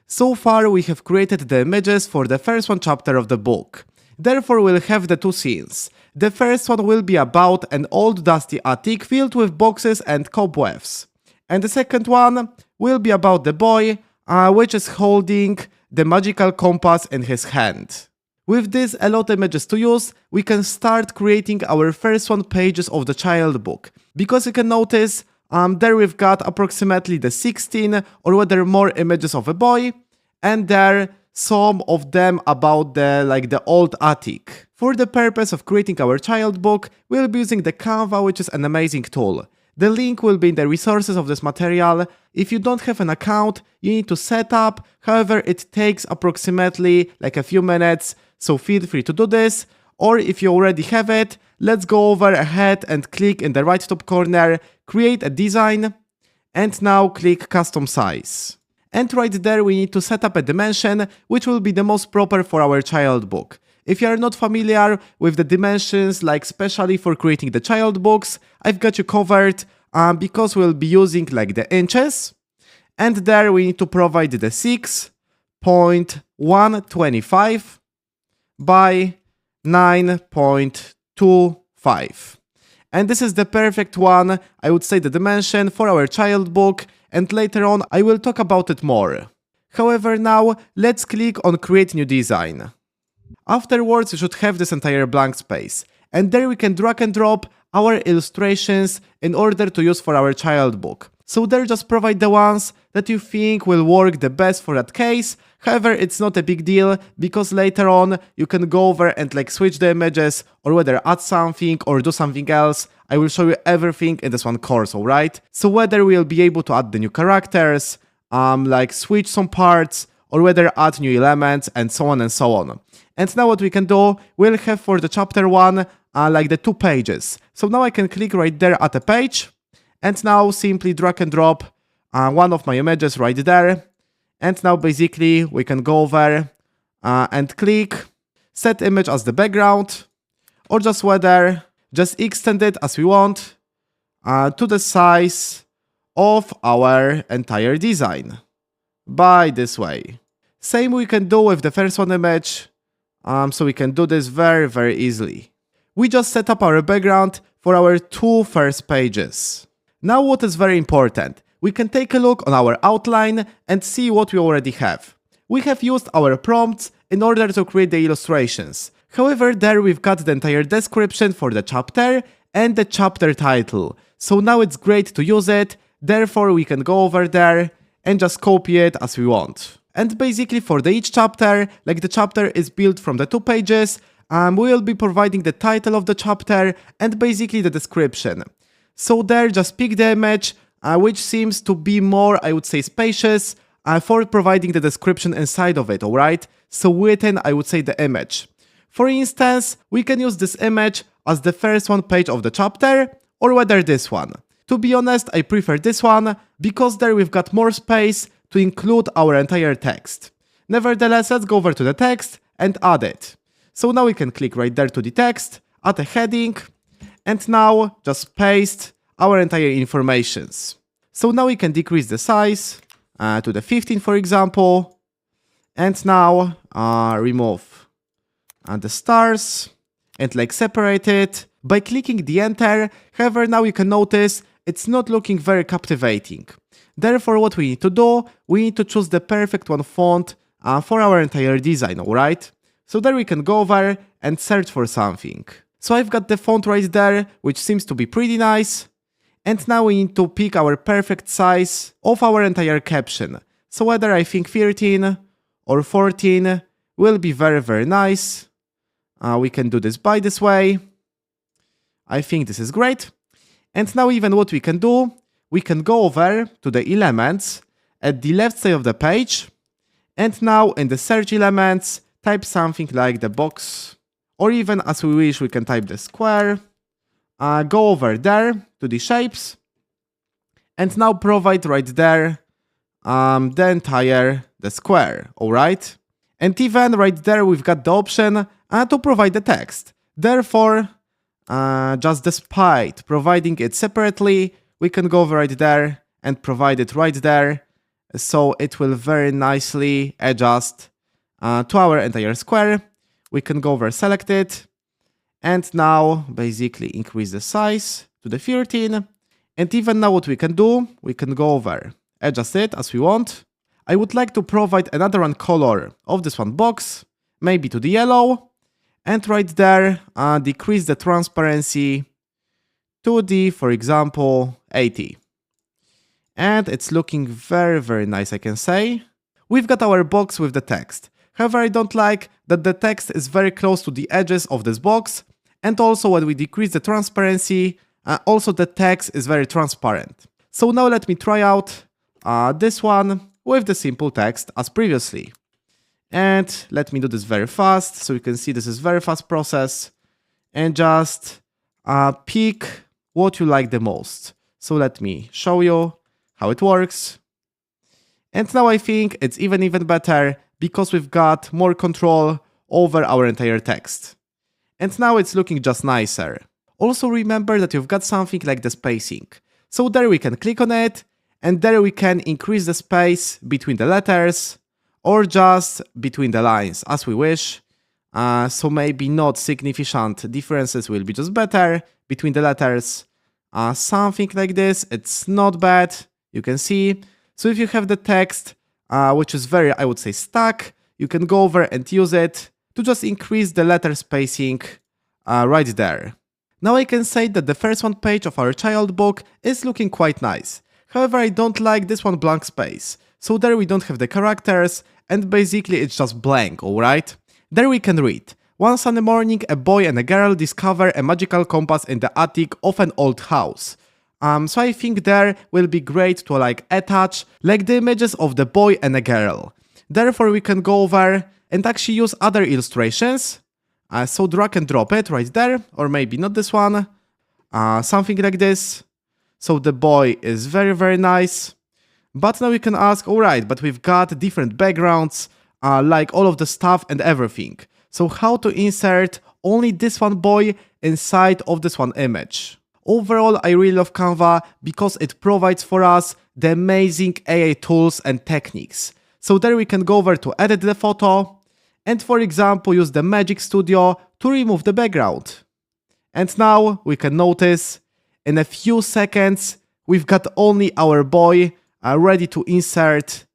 So far we have created the images for the first one chapter of the book. Therefore we'll have the two scenes. The first one will be about an old dusty attic filled with boxes and cobwebs. And the second one will be about the boy, which is holding the magical compass in his hand. With this a lot of images to use, we can start creating our first one pages of the child book. Because you can notice, there we've got approximately the 16 or whether more images of a boy, and there some of them about the old attic. For the purpose of creating our child book, we'll be using the Canva, which is an amazing tool. The link will be in the resources of this material. If you don't have an account, you need to set up. However, it takes approximately like a few minutes, so feel free to do this. Or if you already have it, let's go over ahead and click in the right top corner, create a design, and now click custom size. And right there we need to set up a dimension which will be the most proper for our child book. If you are not familiar with the dimensions, like especially for creating the child books, I've got you covered because we'll be using like the inches. And there we need to provide the 6.125 by 9.25. And this is the perfect one, I would say, the dimension for our child book, and later on I will talk about it more. However, now let's click on create new design. Afterwards you should have this entire blank space, and there we can drag and drop our illustrations in order to use for our child book. So there just provide the ones that you think will work the best for that case. However, it's not a big deal because later on you can go over and like switch the images or whether add something or do something else. I will show you everything in this one course, alright? So whether we'll be able to add the new characters, like switch some parts, or whether add new elements and so on and so on. And now what we can do, we'll have for the chapter 1 like the 2 pages. So now I can click right there at a page, and now simply drag and drop one of my images right there. And now basically we can go over and click set image as the background, or just whether just extend it as we want to the size of our entire design by this way. Same we can do with the first one image, so we can do this very easily. We just set up our background for our 2 first pages. Now what is very important, we can take a look on our outline and see what we already have. We have used our prompts in order to create the illustrations. However, there we've got the entire description for the chapter and the chapter title. So now it's great to use it, therefore we can go over there and just copy it as we want. And basically for each chapter, like the chapter is built from the 2 pages, we will be providing the title of the chapter and basically the description. So there just pick the image, which seems to be more, I would say, spacious for providing the description inside of it, alright? So within, I would say, the image. For instance, we can use this image as the first one page of the chapter, or whether this one. To be honest, I prefer this one, because there we've got more space to include our entire text. Nevertheless, let's go over to the text and add it. So now we can click right there to the text, add a heading, and now just paste our entire informations. So now we can decrease the size to the 15, for example, and now remove the stars and like separate it by clicking the enter. However, now you can notice it's not looking very captivating. Therefore, what we need to do, we need to choose the perfect one font for our entire design, alright? So there we can go over and search for something. So I've got the font right there, which seems to be pretty nice. And now we need to pick our perfect size of our entire caption. So whether I think 13 or 14 will be very nice. We can do this by this way. I think this is great. And now even what we can do, we can go over to the elements at the left side of the page. And now in the search elements, type something like the box, or even as we wish, we can type the square. Go over there to the shapes, and now provide right there the square, alright? And even right there we've got the option to provide the text. Therefore, just despite providing it separately, we can go over right there and provide it right there, so it will very nicely adjust to our entire square. We can go over, select it, and now basically increase the size to the 13. And even now what we can do, we can go over, adjust it as we want. I would like to provide another one color of this one box, maybe to the yellow, and right there decrease the transparency to the, for example, 80. And it's looking very nice, I can say. We've got our box with the text. However, I don't like that the text is very close to the edges of this box, and also when we decrease the transparency, also the text is very transparent. So now let me try out this one with the simple text as previously. And let me do this very fast, so you can see this is very fast process. And just pick what you like the most. So let me show you how it works. And now I think it's even better because we've got more control over our entire text. And now it's looking just nicer. Also remember that you've got something like the spacing. So there we can click on it, and there we can increase the space between the letters or just between the lines as we wish. So maybe not significant differences will be just better between the letters. Something like this, it's not bad, you can see. So if you have the text, which is very, I would say, stuck, you can go over and use it to just increase the letter spacing right there. Now I can say that the first one page of our child book is looking quite nice. However, I don't like this one blank space. So there we don't have the characters, and basically it's just blank, alright? There we can read. One sunny morning, a boy and a girl discover a magical compass in the attic of an old house. So I think there will be great to like attach like the images of the boy and a girl. Therefore we can go over and actually use other illustrations. So drag and drop it right there, or maybe not this one. Something like this. So the boy is very nice. But now we can ask, alright, but we've got different backgrounds, like all of the stuff and everything. So how to insert only this one boy inside of this one image? Overall, I really love Canva because it provides for us the amazing AI tools and techniques. So there we can go over to edit the photo and, for example, use the Magic Studio to remove the background. And now we can notice in a few seconds we've got only our boy ready to insert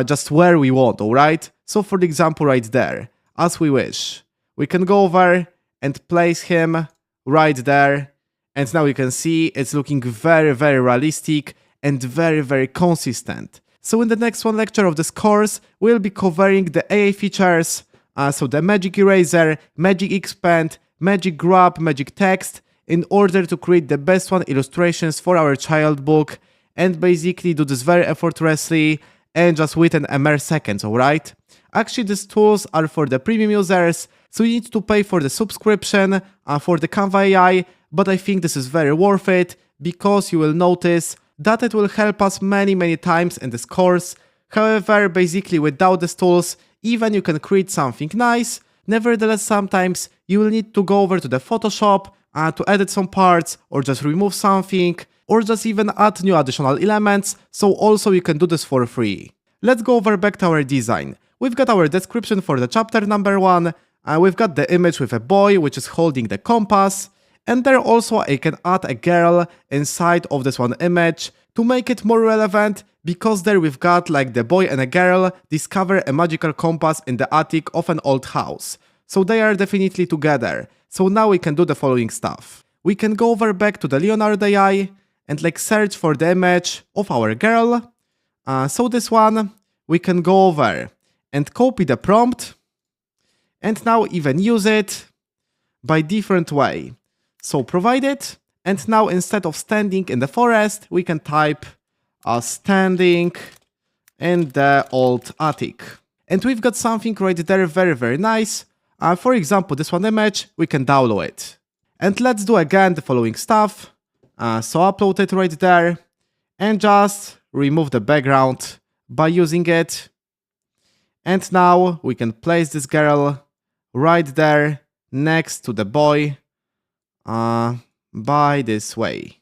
just where we want, alright? So for example right there, as we wish. We can go over and place him right there. And now you can see it's looking very realistic and very consistent. So in the next one lecture of this course, we'll be covering the AI features, so the Magic Eraser, Magic Expand, Magic Grab, Magic Text, in order to create the best one illustrations for our child book, and basically do this very effortlessly and just within a mere seconds, alright? Actually, these tools are for the premium users, so you need to pay for the subscription for the Canva AI, but I think this is very worth it because you will notice that it will help us many times in this course. However, basically without these tools, even you can create something nice. Nevertheless, sometimes you will need to go over to the Photoshop to edit some parts or just remove something or just even add new additional elements, so also you can do this for free. Let's go over back to our design. We've got our description for the chapter number 1, we've got the image with a boy which is holding the compass, and there also I can add a girl inside of this one image to make it more relevant, because there we've got like the boy and a girl discover a magical compass in the attic of an old house. So they are definitely together. So now we can do the following stuff. We can go over back to the Leonardo AI and like search for the image of our girl. So this one, we can go over and copy the prompt and now even use it by different way. So provide it, and now instead of standing in the forest, we can type standing in the old attic. And we've got something right there very nice. For example, this one image, we can download it. And let's do again the following stuff. So upload it right there and just remove the background by using it. And now we can place this girl right there next to the boy by this way.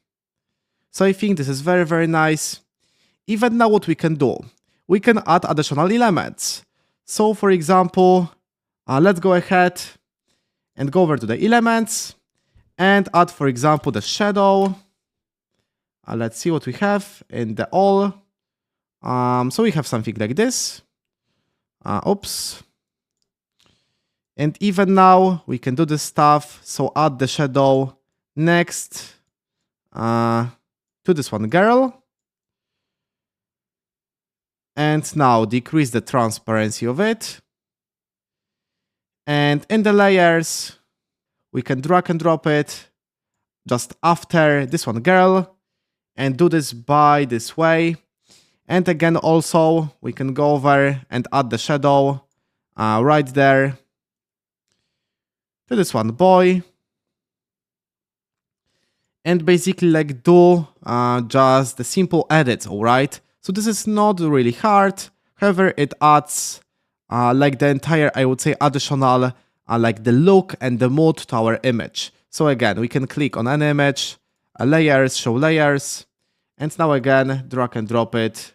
So I think this is very nice. Even now what we can do, we can add additional elements. So for example, let's go ahead and go over to the elements and add, for example, the shadow. Let's see what we have in the all. So we have something like this. Oops. And even now we can do this stuff. So add the shadow next to this one girl. And now decrease the transparency of it. And in the layers, we can drag and drop it just after this one girl and do this by this way. And again, also, we can go over and add the shadow right there to this one boy. And basically like do just the simple edits, alright? So this is not really hard. However, it adds like the entire, I would say, additional like the look and the mood to our image. So again, we can click on an image, layers, show layers. And now again, drag and drop it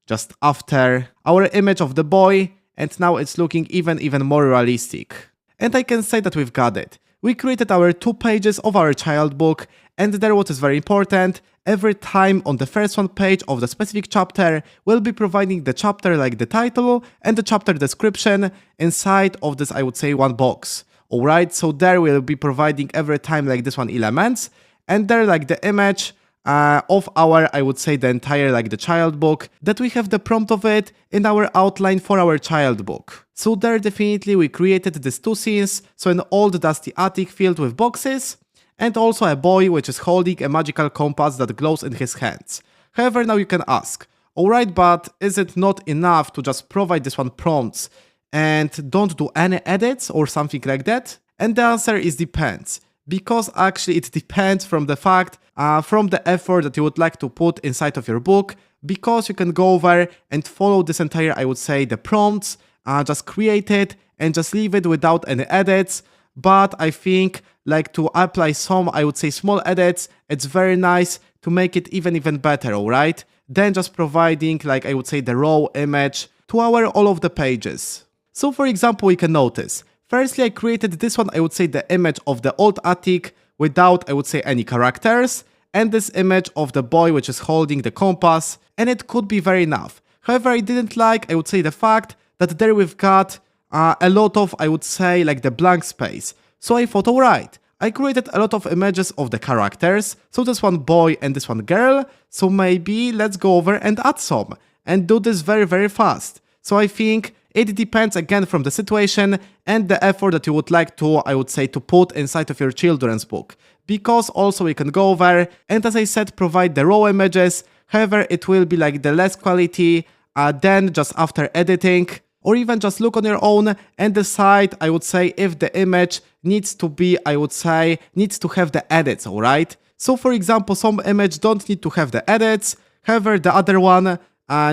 just after our image of the boy. And now it's looking even more realistic. And I can say that we've got it. We created our 2 pages of our child book, and there what is very important, every time on the first one page of the specific chapter, we'll be providing the chapter like the title and the chapter description inside of this, I would say, one box. Alright, so there we'll be providing every time like this one elements, and there like the image of our, I would say, the entire like the child book, that we have the prompt of it in our outline for our child book. So there definitely we created these 2 scenes, so an old dusty attic filled with boxes, and also a boy which is holding a magical compass that glows in his hands. However, now you can ask, alright, but is it not enough to just provide this one prompts and don't do any edits or something like that? And the answer is depends. Because actually it depends from the fact, from the effort that you would like to put inside of your book, because you can go over and follow this entire, I would say, the prompts, just create it and just leave it without any edits. But I think like to apply some, I would say, small edits, it's very nice to make it even better, alright? Than just providing, like I would say, the raw image to our all of the pages. So for example, we can notice, firstly, I created this one, I would say, the image of the old attic without, I would say, any characters, and this image of the boy which is holding the compass, and it could be very enough. However, I didn't like, I would say, the fact that there we've got a lot of, I would say, like the blank space. So I thought, alright, I created a lot of images of the characters, so this one boy and this one girl, so maybe let's go over and add some, and do this very fast. So I think it depends again from the situation and the effort that you would like to, I would say, to put inside of your children's book. Because also we can go over and, as I said, provide the raw images. However, it will be like the less quality than just after editing, or even just look on your own and decide, I would say, if the image needs to be, I would say, needs to have the edits, alright? So for example, some image don't need to have the edits, however the other one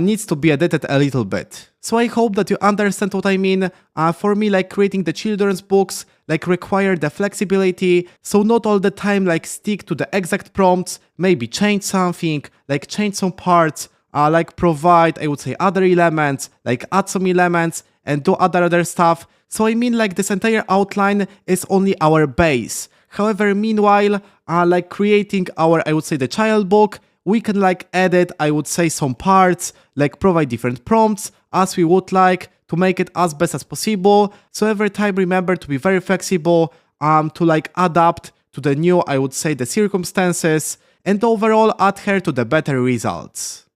needs to be edited a little bit. So I hope that you understand what I mean. For me, like creating the children's books like require the flexibility, so not all the time like stick to the exact prompts, maybe change something, like change some parts, like provide, I would say, other elements, like add some elements and do other stuff. So I mean like this entire outline is only our base. However, meanwhile, like creating our, I would say, the child book, we can like edit, I would say, some parts, like provide different prompts as we would like to make it as best as possible. So every time remember to be very flexible, to like adapt to the new, I would say, the circumstances, and overall adhere to the better results.